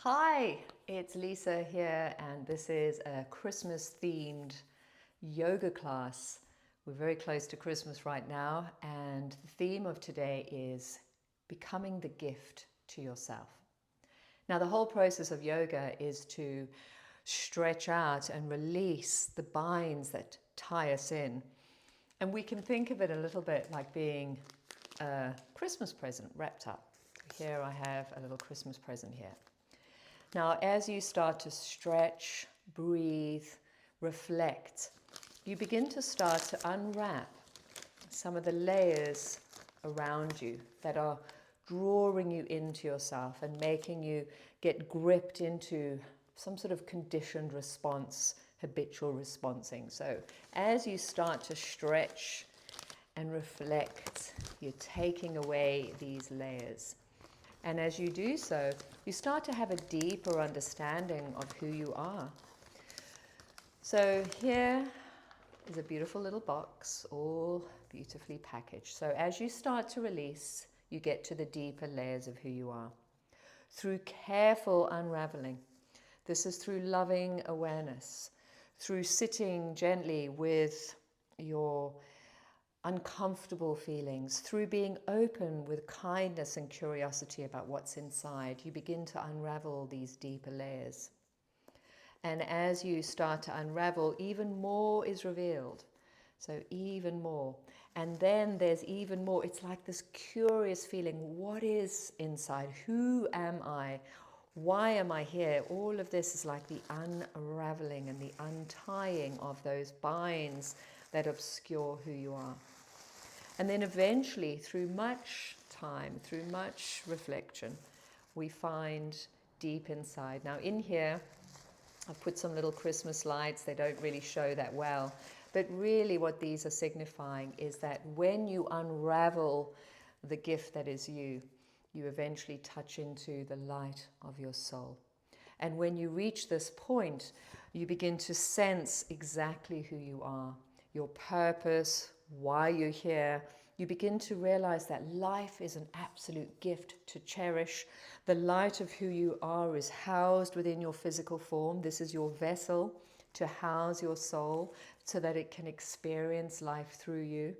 Hi, it's Lisa here, and this is a Christmas themed yoga class. We're very close to Christmas right now, and the theme of today is becoming the gift to yourself. Now, the whole process of yoga is to stretch out and release the binds that tie us in. And we can think of it a little bit like being a Christmas present wrapped up. Here I have a little Christmas present here. Now, as you start to stretch, breathe, reflect, you begin to start to unwrap some of the layers around you that are drawing you into yourself and making you get gripped into some sort of conditioned response, habitual responsing. So as you start to stretch and reflect, you're taking away these layers. And as you do so, you start to have a deeper understanding of who you are. So here is a beautiful little box, all beautifully packaged. So as you start to release, you get to the deeper layers of who you are. Through careful unraveling, this is through loving awareness, through sitting gently with your uncomfortable feelings, through being open with kindness and curiosity about what's inside, you begin to unravel these deeper layers. And as you start to unravel, even more is revealed. So even more. And then there's even more. It's like this curious feeling. What is inside? Who am I? Why am I here? All of this is like the unraveling and the untying of those binds that obscure who you are. And then eventually, through much time, through much reflection, we find deep inside. Now in here, I've put some little Christmas lights. They don't really show that well. But really what these are signifying is that when you unravel the gift that is you, you eventually touch into the light of your soul. And when you reach this point, you begin to sense exactly who you are, your purpose, why you're here. You begin to realize that life is an absolute gift to cherish. The light of who you are is housed within your physical form. This is your vessel to house your soul so that it can experience life through you.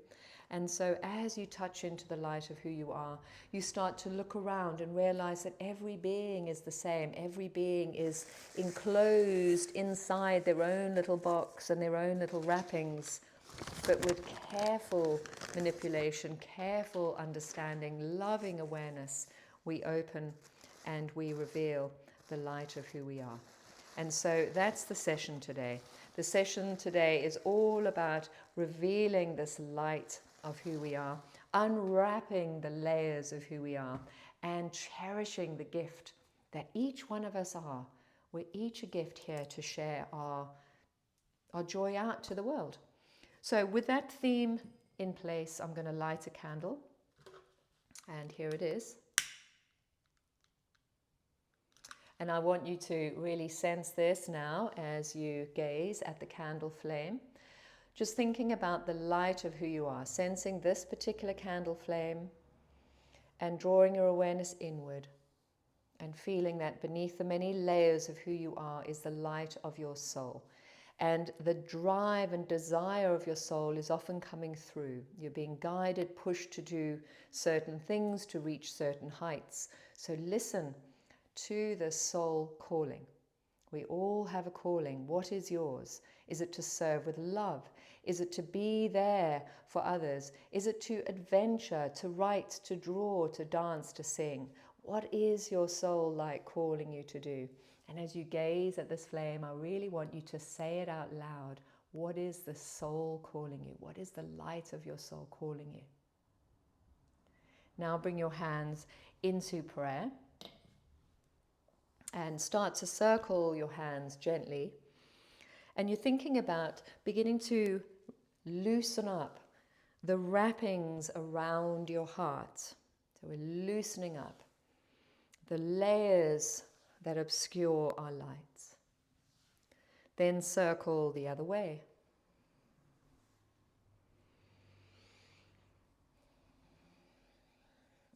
And so as you touch into the light of who you are, you start to look around and realize that every being is the same. Every being is enclosed inside their own little box and their own little wrappings. But with careful manipulation, careful understanding, loving awareness, we open and we reveal the light of who we are. And so that's the session today. The session today is all about revealing this light of who we are, unwrapping the layers of who we are, and cherishing the gift that each one of us are. We're each a gift here to share our joy out to the world. So with that theme in place, I'm going to light a candle. And here it is. And I want you to really sense this now as you gaze at the candle flame. Just thinking about the light of who you are, sensing this particular candle flame and drawing your awareness inward and feeling that beneath the many layers of who you are is the light of your soul. And the drive and desire of your soul is often coming through. You're being guided, pushed to do certain things, to reach certain heights. So listen to the soul calling. We all have a calling. What is yours? Is it to serve with love? Is it to be there for others? Is it to adventure, to write, to draw, to dance, to sing? What is your soul like calling you to do? And as you gaze at this flame, I really want you to say it out loud. What is the soul calling you? What is the light of your soul calling you? Now bring your hands into prayer and start to circle your hands gently. And you're thinking about beginning to loosen up the wrappings around your heart. So we're loosening up the layers that obscure our lights. Then circle the other way.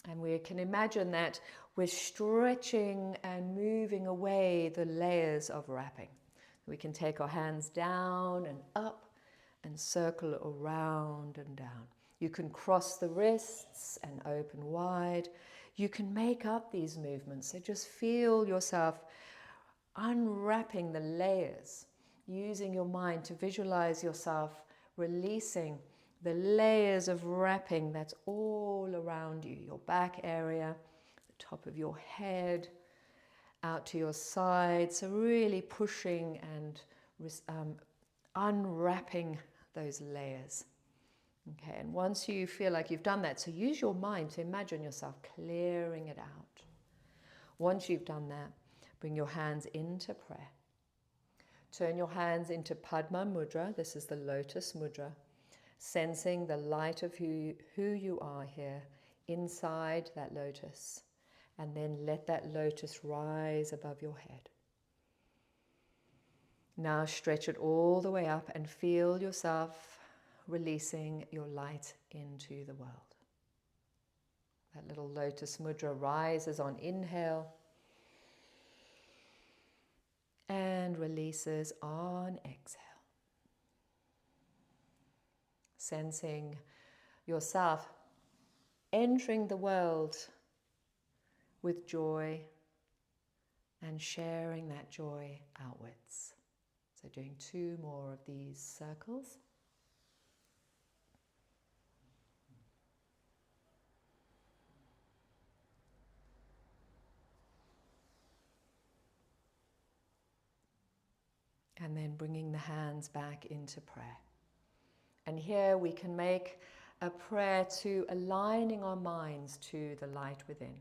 And we can imagine that we're stretching and moving away the layers of wrapping. We can take our hands down and up and circle around and down. You can cross the wrists and open wide. You can make up these movements. So just feel yourself unwrapping the layers, using your mind to visualize yourself releasing the layers of wrapping that's all around you, your back area, the top of your head, out to your sides. So really pushing and unwrapping those layers. Okay, and once you feel like you've done that, so use your mind to imagine yourself clearing it out. Once you've done that, bring your hands into prayer. Turn your hands into Padma Mudra. This is the Lotus Mudra. Sensing the light of who you are here inside that lotus. And then let that lotus rise above your head. Now stretch it all the way up and feel yourself releasing your light into the world. That little Lotus Mudra rises on inhale and releases on exhale. Sensing yourself entering the world with joy and sharing that joy outwards. So doing 2 more of these circles. And then bringing the hands back into prayer. And here we can make a prayer to aligning our minds to the light within.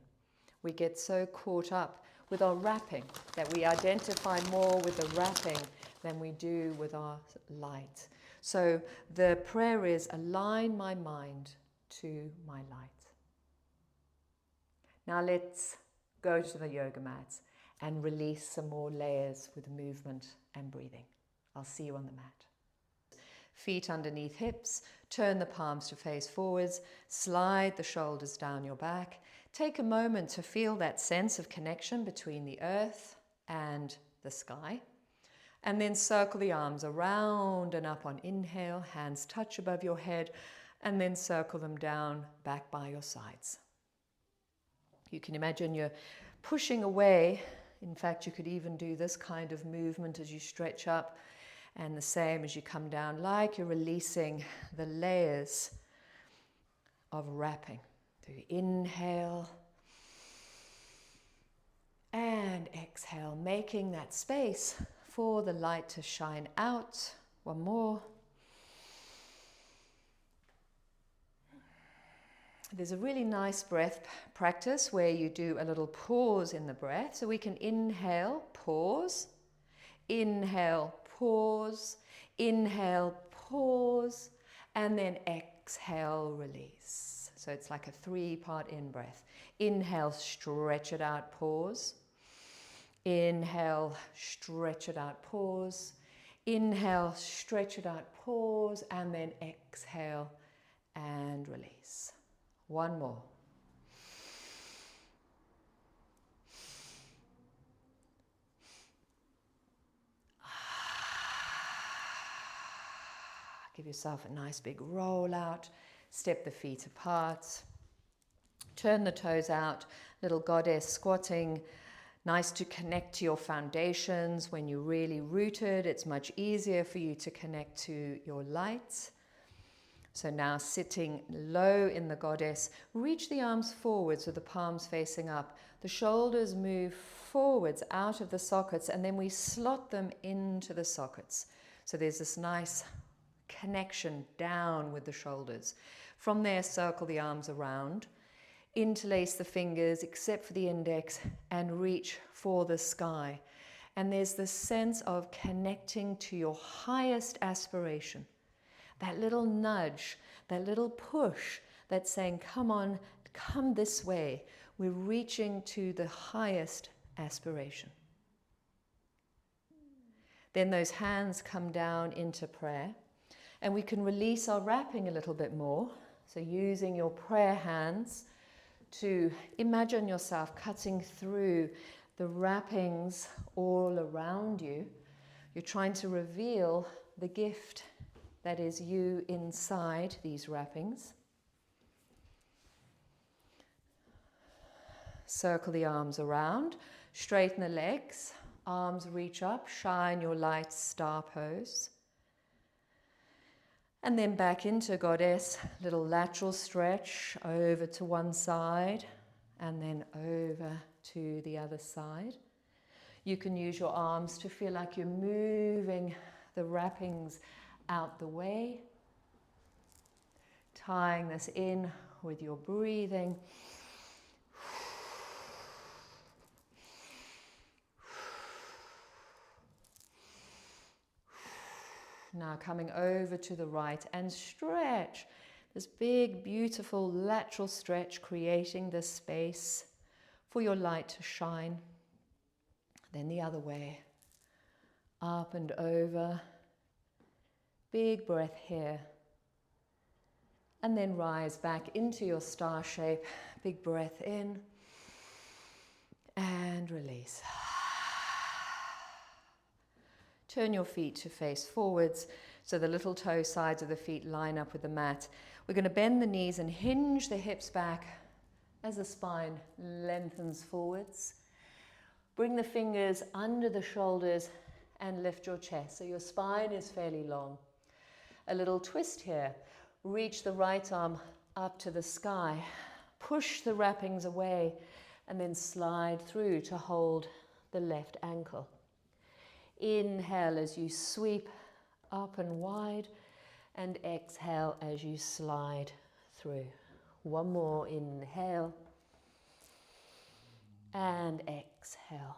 We get so caught up with our wrapping that we identify more with the wrapping than we do with our light. So the prayer is, align my mind to my light. Now let's go to the yoga mats and release some more layers with movement and breathing. I'll see you on the mat. Feet underneath hips, turn the palms to face forwards, slide the shoulders down your back. Take a moment to feel that sense of connection between the earth and the sky. And then circle the arms around and up on inhale, hands touch above your head, and then circle them down back by your sides. You can imagine you're pushing away. In fact, you could even do this kind of movement as you stretch up, and the same as you come down, like you're releasing the layers of wrapping. So you inhale and exhale, making that space for the light to shine out. One more. There's a really nice breath practice where you do a little pause in the breath. So we can inhale, pause, inhale, pause, inhale, pause, and then exhale, release. So it's like a 3-part in-breath. Inhale, stretch it out, pause. Inhale, stretch it out, pause. Inhale, stretch it out, pause, and then exhale and release. One more. Give yourself a nice big roll out. Step the feet apart. Turn the toes out. Little goddess squatting. Nice to connect to your foundations. When you're really rooted, it's much easier for you to connect to your light. So now sitting low in the goddess, reach the arms forwards with the palms facing up. The shoulders move forwards out of the sockets, and then we slot them into the sockets. So there's this nice connection down with the shoulders. From there, circle the arms around, interlace the fingers except for the index, and reach for the sky. And there's this sense of connecting to your highest aspiration. That little nudge, that little push that's saying, come on, come this way. We're reaching to the highest aspiration. Then those hands come down into prayer, and we can release our wrapping a little bit more. So using your prayer hands to imagine yourself cutting through the wrappings all around you. You're trying to reveal the gift that is you inside these wrappings. Circle the arms around, straighten the legs, arms reach up, shine your light star pose. And then back into goddess, little lateral stretch over to one side and then over to the other side. You can use your arms to feel like you're moving the wrappings out the way, tying this in with your breathing. Now coming over to the right and stretch. This big, beautiful lateral stretch, creating this space for your light to shine. Then the other way, up and over. Big breath here. And then rise back into your star shape. Big breath in and release. Turn your feet to face forwards so the little toe sides of the feet line up with the mat. We're going to bend the knees and hinge the hips back as the spine lengthens forwards. Bring the fingers under the shoulders and lift your chest so your spine is fairly long. A little twist here. Reach the right arm up to the sky. Push the wrappings away and then slide through to hold the left ankle. Inhale as you sweep up and wide, and exhale as you slide through. One more, inhale and exhale.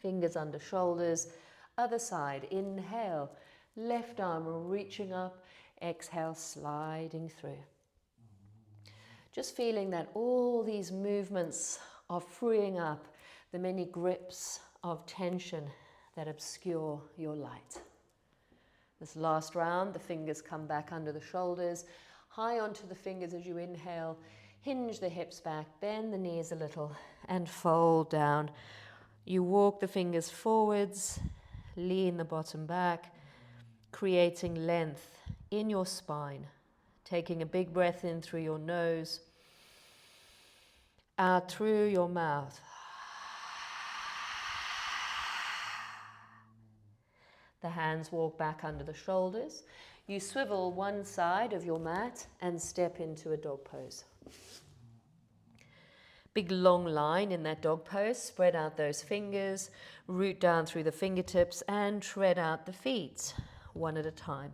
Fingers under shoulders, other side, inhale, left arm reaching up, exhale, sliding through. Just feeling that all these movements are freeing up the many grips of tension that obscure your light. This last round, the fingers come back under the shoulders, high onto the fingers as you inhale, hinge the hips back, bend the knees a little, and fold down. You walk the fingers forwards, lean the bottom back, creating length in your spine, taking a big breath in through your nose, out through your mouth. The hands walk back under the shoulders. You swivel one side of your mat and step into a dog pose. Big long line in that dog pose. Spread out those fingers, root down through the fingertips and tread out the feet, one at a time.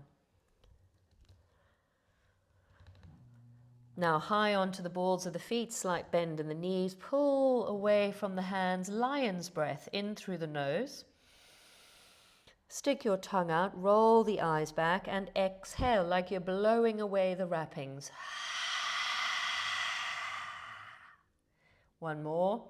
Now high onto the balls of the feet, slight bend in the knees. Pull away from the hands, lion's breath in through the nose. Stick your tongue out, roll the eyes back and exhale like you're blowing away the wrappings. One more.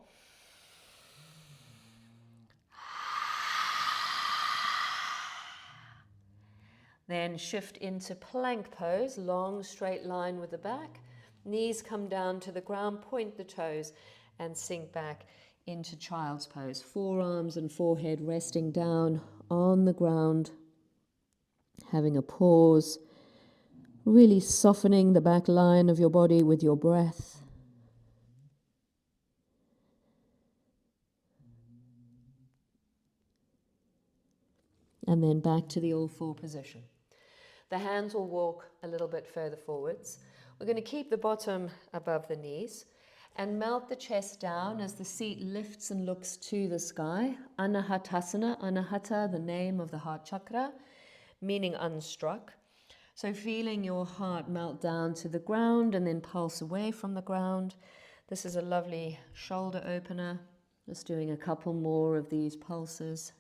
Then shift into plank pose, long straight line with the back. Knees come down to the ground, point the toes and sink back into child's pose. Forearms and forehead resting down on the ground, having a pause, really softening the back line of your body with your breath. And then back to the all four position. The hands will walk a little bit further forwards. We're going to keep the bottom above the knees and melt the chest down as the seat lifts and looks to the sky. Anahatasana, Anahata, the name of the heart chakra, meaning unstruck. So feeling your heart melt down to the ground and then pulse away from the ground. This is a lovely shoulder opener. Just doing a couple more of these pulses.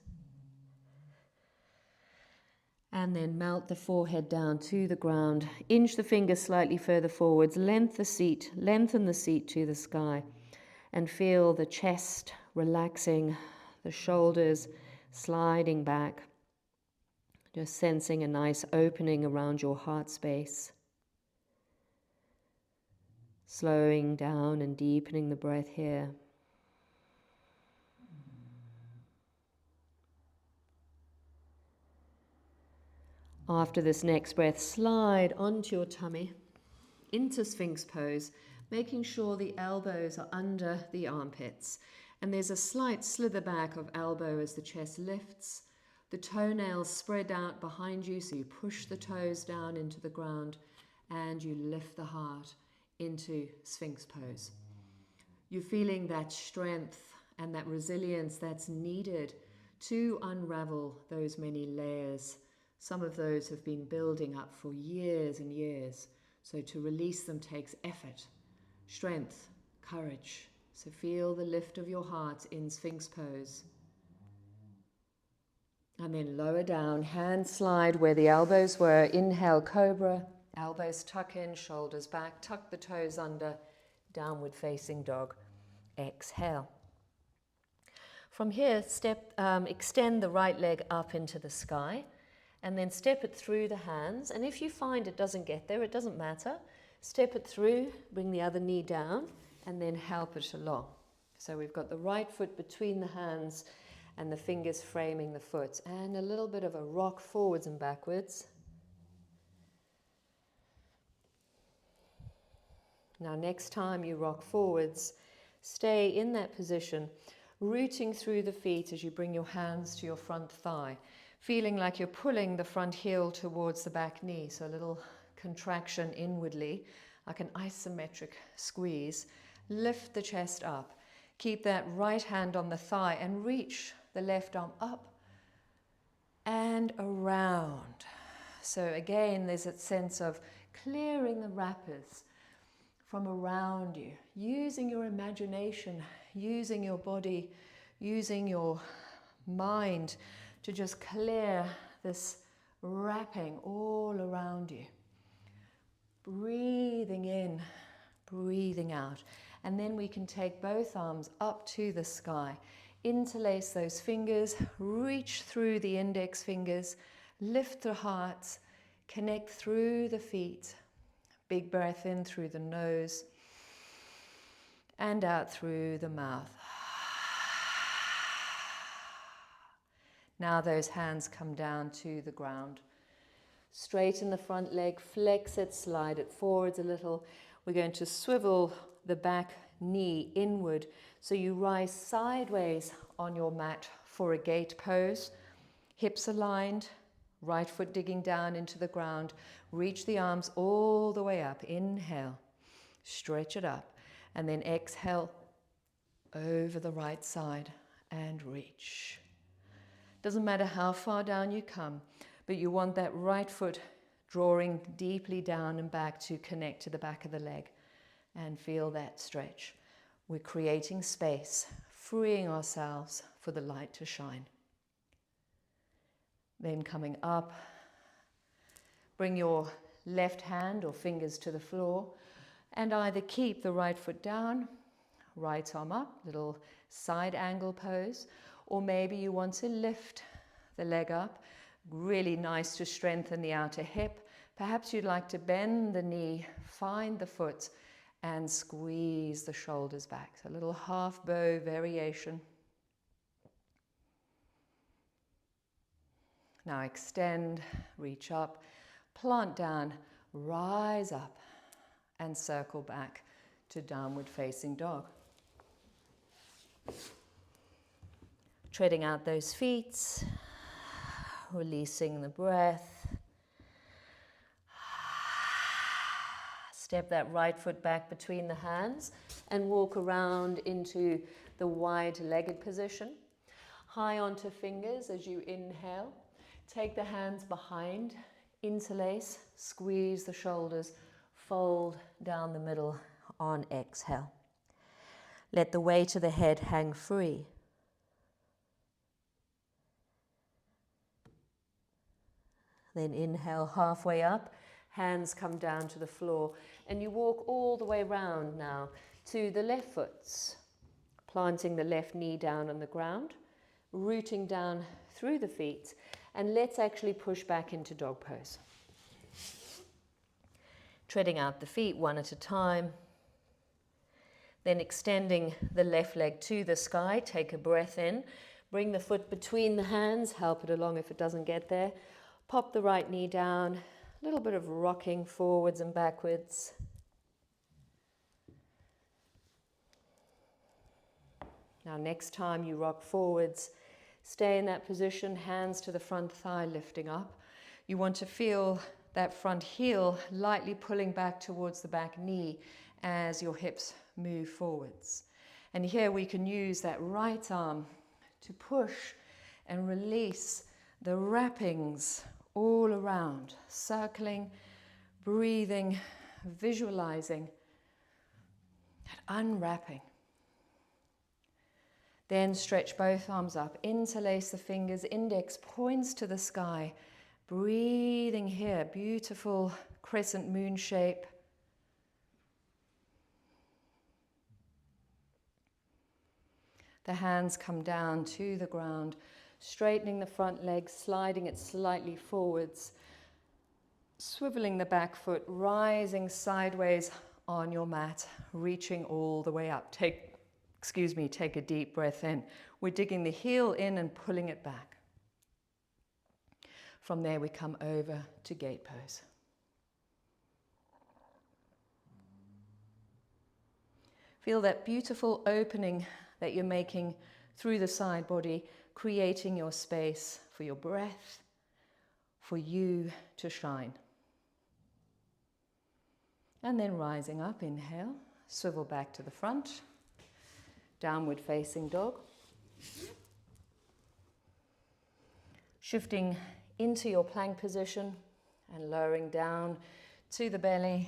And then melt the forehead down to the ground. Inch the fingers slightly further forwards. Lengthen the seat to the sky. And feel the chest relaxing, the shoulders sliding back. Just sensing a nice opening around your heart space. Slowing down and deepening the breath here. After this next breath, slide onto your tummy into Sphinx pose, making sure the elbows are under the armpits. And there's a slight slither back of elbow as the chest lifts. The toenails spread out behind you, so you push the toes down into the ground and you lift the heart into Sphinx pose. You're feeling that strength and that resilience that's needed to unravel those many layers. Some of those have been building up for years and years. So to release them takes effort, strength, courage. So feel the lift of your heart in Sphinx pose. And then lower down, hands slide where the elbows were. Inhale, cobra. Elbows tuck in, shoulders back. Tuck the toes under, downward facing dog. Exhale. From here, extend the right leg up into the sky. And then step it through the hands. And if you find it doesn't get there, it doesn't matter. Step it through, bring the other knee down, and then help it along. So we've got the right foot between the hands and the fingers framing the foot. And a little bit of a rock forwards and backwards. Now next time you rock forwards, stay in that position, rooting through the feet as you bring your hands to your front thigh. Feeling like you're pulling the front heel towards the back knee, so a little contraction inwardly, like an isometric squeeze. Lift the chest up. Keep that right hand on the thigh and reach the left arm up and around. So again, there's a sense of clearing the wrappers from around you, using your imagination, using your body, using your mind to just clear this wrapping all around you. Breathing in, breathing out. And then we can take both arms up to the sky. Interlace those fingers, reach through the index fingers, lift the heart, connect through the feet. Big breath in through the nose and out through the mouth. Now those hands come down to the ground. Straighten the front leg, flex it, slide it forwards a little. We're going to swivel the back knee inward so you rise sideways on your mat for a gate pose. Hips aligned, right foot digging down into the ground. Reach the arms all the way up. Inhale, stretch it up, and then exhale over the right side and reach. Doesn't matter how far down you come, but you want that right foot drawing deeply down and back to connect to the back of the leg and feel that stretch. We're creating space, freeing ourselves for the light to shine. Then coming up, bring your left hand or fingers to the floor and either keep the right foot down, right arm up, little side angle pose, or maybe you want to lift the leg up. Really nice to strengthen the outer hip. Perhaps you'd like to bend the knee, find the foot, and squeeze the shoulders back. So a little half bow variation. Now extend, reach up, plant down, rise up, and circle back to downward facing dog. Treading out those feet, releasing the breath. Step that right foot back between the hands and walk around into the wide-legged position. High onto fingers as you inhale. Take the hands behind, interlace, squeeze the shoulders, fold down the middle on exhale. Let the weight of the head hang free. Then inhale halfway up, hands come down to the floor, and you walk all the way round now to the left foot, planting the left knee down on the ground, rooting down through the feet, and let's actually push back into dog pose. Treading out the feet one at a time. Then extending the left leg to the sky, take a breath in. Bring the foot between the hands, help it along if it doesn't get there. Pop the right knee down, a little bit of rocking forwards and backwards. Now next time you rock forwards, stay in that position, hands to the front thigh lifting up. You want to feel that front heel lightly pulling back towards the back knee as your hips move forwards. And here we can use that right arm to push and release the wrappings all around, circling, breathing, visualizing, that unwrapping. Then stretch both arms up, interlace the fingers, index points to the sky, breathing here, beautiful crescent moon shape. The hands come down to the ground, straightening the front leg, sliding it slightly forwards, swiveling the back foot, rising sideways on your mat, reaching all the way up. Take a deep breath in. We're digging the heel in and pulling it back. From there we come over to gate pose. Feel that beautiful opening that you're making through the side body, creating your space for your breath, for you to shine. And then rising up, inhale, swivel back to the front, downward facing dog. Shifting into your plank position and lowering down to the belly,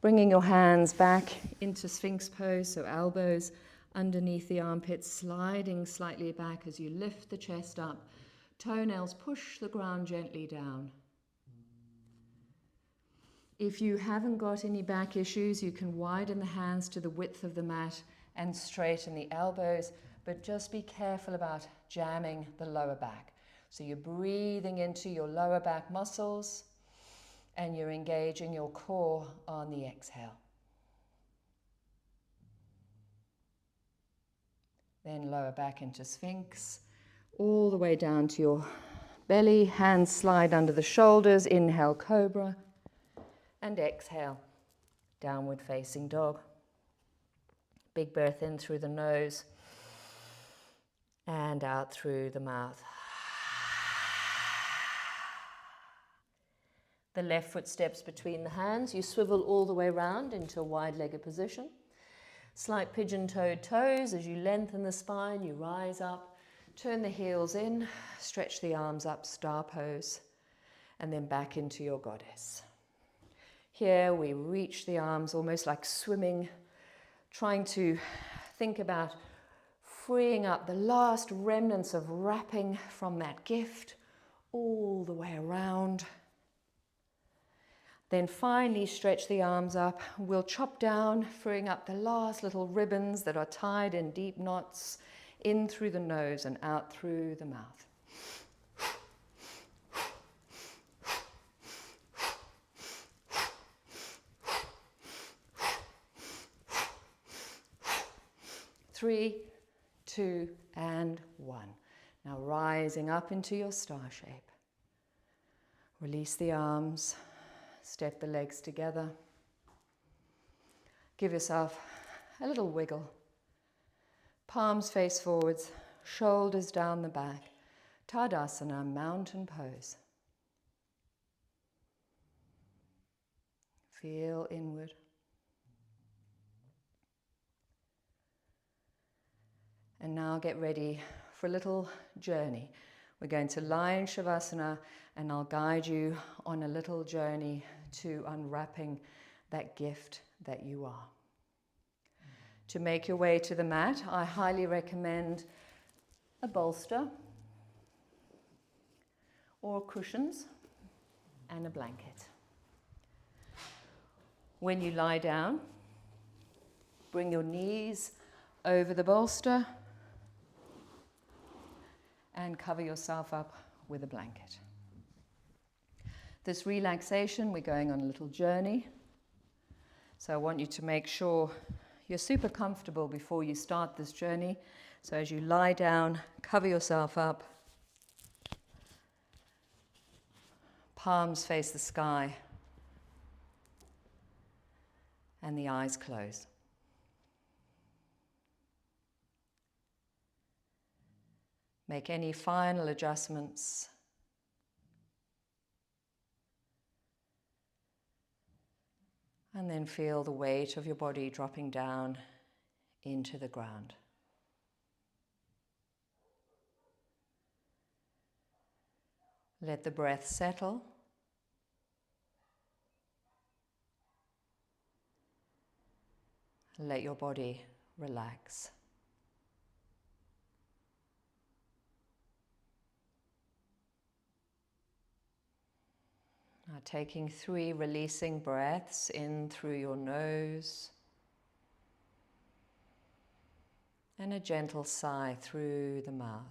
bringing your hands back into Sphinx pose, so elbows underneath the armpits, sliding slightly back as you lift the chest up. Toenails push the ground gently down. If you haven't got any back issues, you can widen the hands to the width of the mat and straighten the elbows, but just be careful about jamming the lower back. So you're breathing into your lower back muscles and you're engaging your core on the exhale. Then lower back into Sphinx, all the way down to your belly, hands slide under the shoulders, inhale Cobra, and exhale, downward facing dog. Big breath in through the nose and out through the mouth. The left foot steps between the hands. You swivel all the way around into a wide-legged position. Slight pigeon-toed toes. As you lengthen the spine, you rise up, turn the heels in, stretch the arms up, star pose, and then back into your goddess. Here we reach the arms almost like swimming, trying to think about freeing up the last remnants of wrapping from that gift all the way around. Then finally stretch the arms up. We'll chop down, freeing up the last little ribbons that are tied in deep knots in through the nose and out through the mouth. 3, 2, and 1. Now rising up into your star shape. Release the arms, step the legs together. Give yourself a little wiggle. Palms face forwards, shoulders down the back. Tadasana, mountain pose. Feel inward. And now get ready for a little journey. We're going to lie in Shavasana and I'll guide you on a little journey to unwrapping that gift that you are. To make your way to the mat, I highly recommend a bolster or cushions and a blanket. When you lie down, bring your knees over the bolster and cover yourself up with a blanket. This relaxation, we're going on a little journey. So I want you to make sure you're super comfortable before you start this journey. So as you lie down, cover yourself up, palms face the sky, and the eyes close. Make any final adjustments. And then feel the weight of your body dropping down into the ground. Let the breath settle. Let your body relax. Now taking 3 releasing breaths in through your nose and a gentle sigh through the mouth.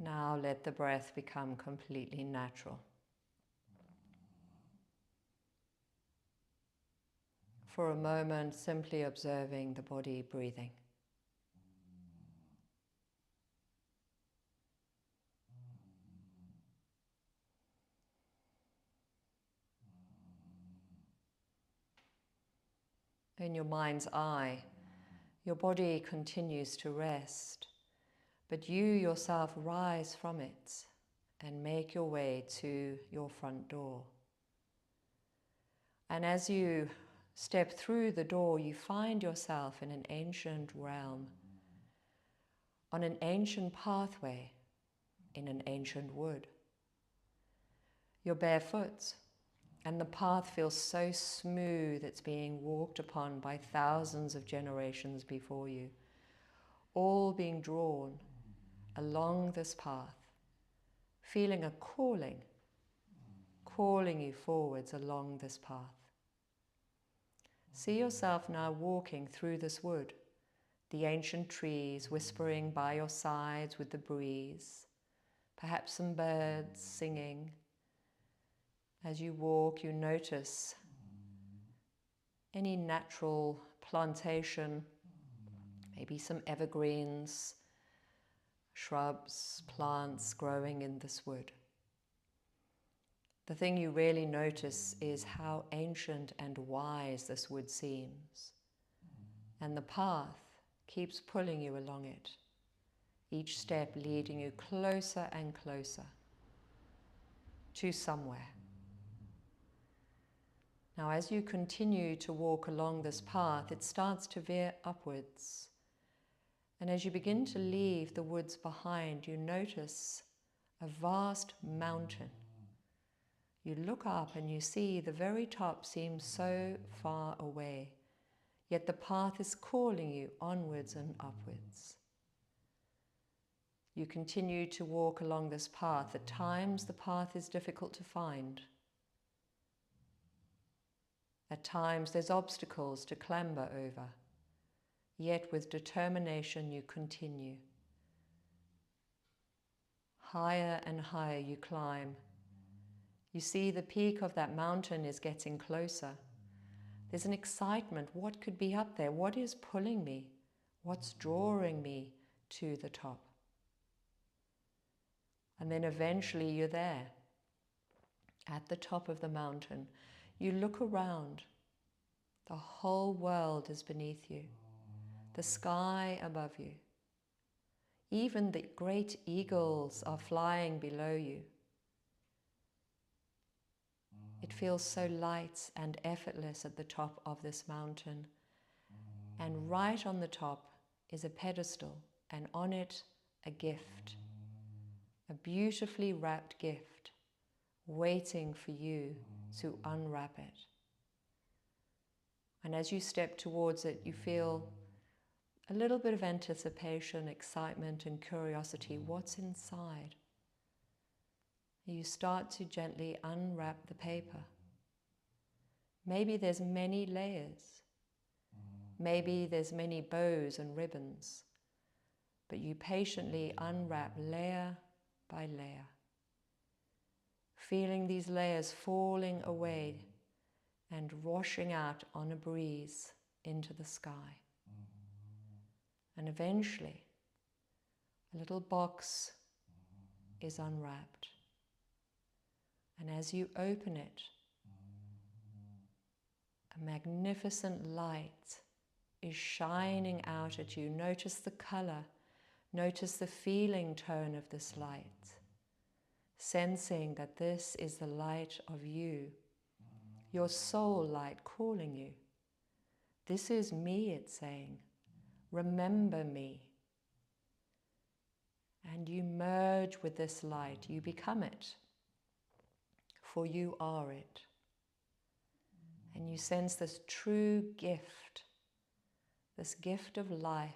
Now let the breath become completely natural. For a moment, simply observing the body breathing. In your mind's eye, your body continues to rest, but you yourself rise from it and make your way to your front door. And as you step through the door, you find yourself in an ancient realm, on an ancient pathway, in an ancient wood. You're barefoot, and the path feels so smooth it's being walked upon by thousands of generations before you, all being drawn along this path, feeling a calling you forwards along this path. See yourself now walking through this wood, the ancient trees whispering by your sides with the breeze, perhaps some birds singing. As you walk, you notice any natural plantation, maybe some evergreens, shrubs, plants growing in this wood. The thing you really notice is how ancient and wise this wood seems. And the path keeps pulling you along it, each step leading you closer and closer to somewhere. Now, as you continue to walk along this path, it starts to veer upwards. And as you begin to leave the woods behind, you notice a vast mountain. You look up and you see the very top seems so far away, yet the path is calling you onwards and upwards. You continue to walk along this path. At times the path is difficult to find. At times there's obstacles to clamber over, yet with determination you continue. Higher and higher you climb. You see the peak of that mountain is getting closer. There's an excitement. What could be up there? What is pulling me? What's drawing me to the top? And then eventually you're there, at the top of the mountain. You look around. The whole world is beneath you. The sky above you. Even the great eagles are flying below you. It feels so light and effortless at the top of this mountain. And right on the top is a pedestal, and on it a gift. A beautifully wrapped gift waiting for you to unwrap it. And as you step towards it, you feel a little bit of anticipation, excitement, and curiosity. What's inside? You start to gently unwrap the paper. Maybe there's many layers. Maybe there's many bows and ribbons. But you patiently unwrap layer by layer, feeling these layers falling away and washing out on a breeze into the sky. And eventually, a little box is unwrapped. And as you open it, a magnificent light is shining out at you. Notice the color, notice the feeling tone of this light, sensing that this is the light of you, your soul light calling you. This is me, it's saying. Remember me. And you merge with this light, you become it, for you are it. And you sense this true gift, this gift of life,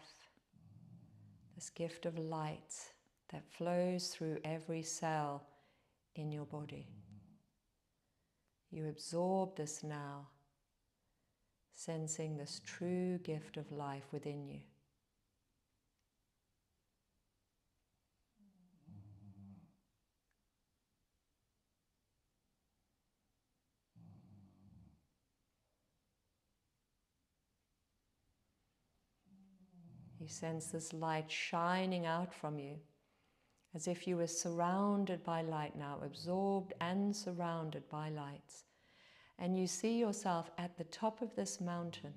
this gift of light that flows through every cell in your body. You absorb this now, sensing this true gift of life within you. You sense this light shining out from you, as if you were surrounded by light now, absorbed and surrounded by lights. And you see yourself at the top of this mountain,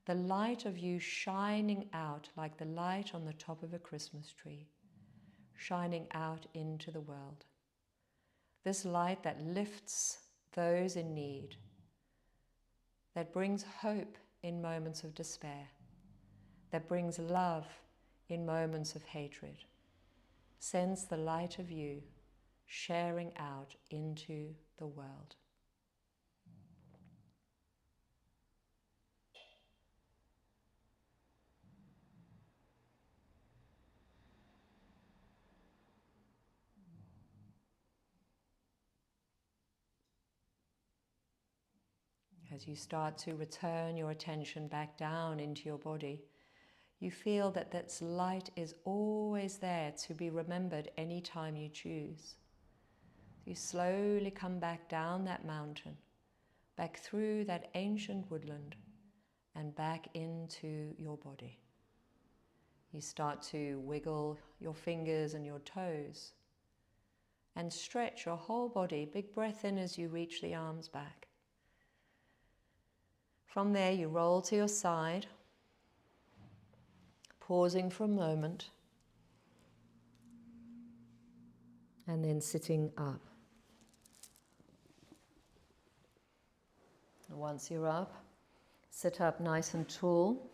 the light of you shining out like the light on the top of a Christmas tree, shining out into the world. This light that lifts those in need, that brings hope in moments of despair, that brings love in moments of hatred. Sense the light of you sharing out into the world. As you start to return your attention back down into your body, you feel that this light is always there to be remembered anytime you choose. You slowly come back down that mountain, back through that ancient woodland, and back into your body. You start to wiggle your fingers and your toes and stretch your whole body. Big breath in as you reach the arms back. From there, you roll to your side, pausing for a moment, and then sitting up. And once you're up, sit up nice and tall.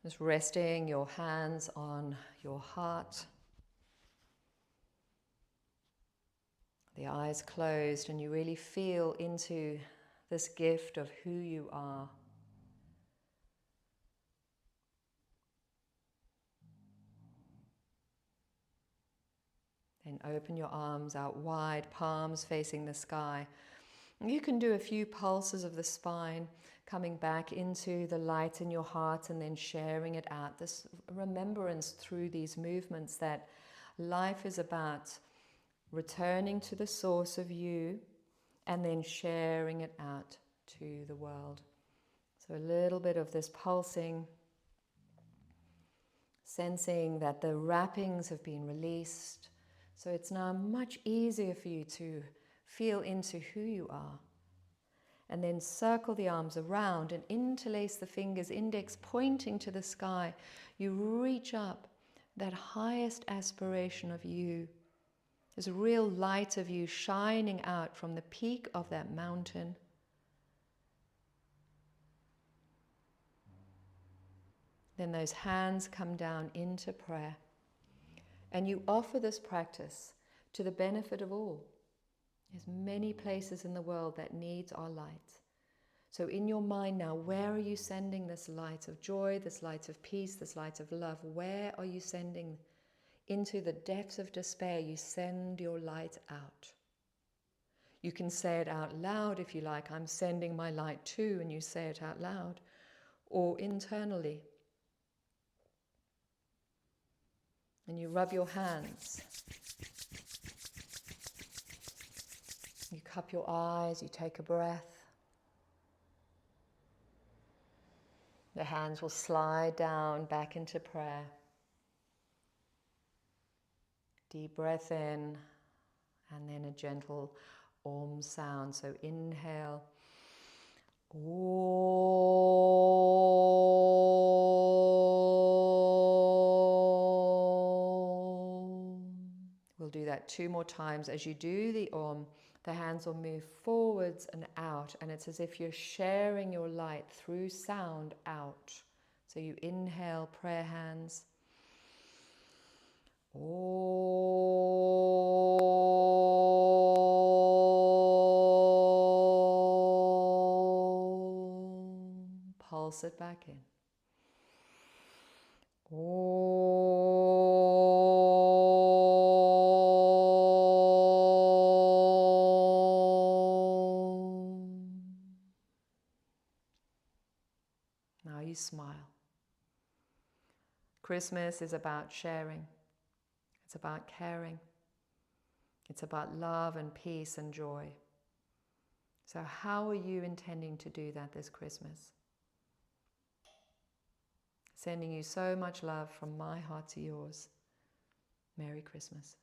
Just resting your hands on your heart. The eyes closed, and you really feel into this gift of who you are. Then open your arms out wide, palms facing the sky. You can do a few pulses of the spine, coming back into the light in your heart and then sharing it out. This remembrance through these movements that life is about returning to the source of you and then sharing it out to the world. So a little bit of this pulsing, sensing that the wrappings have been released. So it's now much easier for you to feel into who you are. And then circle the arms around and interlace the fingers, index pointing to the sky. You reach up, that highest aspiration of you. There's a real light of you shining out from the peak of that mountain. Then those hands come down into prayer. And you offer this practice to the benefit of all. There's many places in the world that needs our light. So in your mind now, where are you sending this light of joy, this light of peace, this light of love? Where are you sending? Into the depths of despair, you send your light out. You can say it out loud if you like. I'm sending my light to, and you say it out loud. Or internally. And you rub your hands. You cup your eyes, you take a breath. The hands will slide down back into prayer. Deep breath in, and then a gentle Om sound. So inhale. Om. We'll do that 2 more times. As you do the Om, the hands will move forwards and out, and it's as if you're sharing your light through sound out. So you inhale, prayer hands. Om. Pulse it back in. Now you smile. Christmas is about sharing. It's about caring. It's about love and peace and joy. So how are you intending to do that this Christmas? Sending you so much love from my heart to yours. Merry Christmas.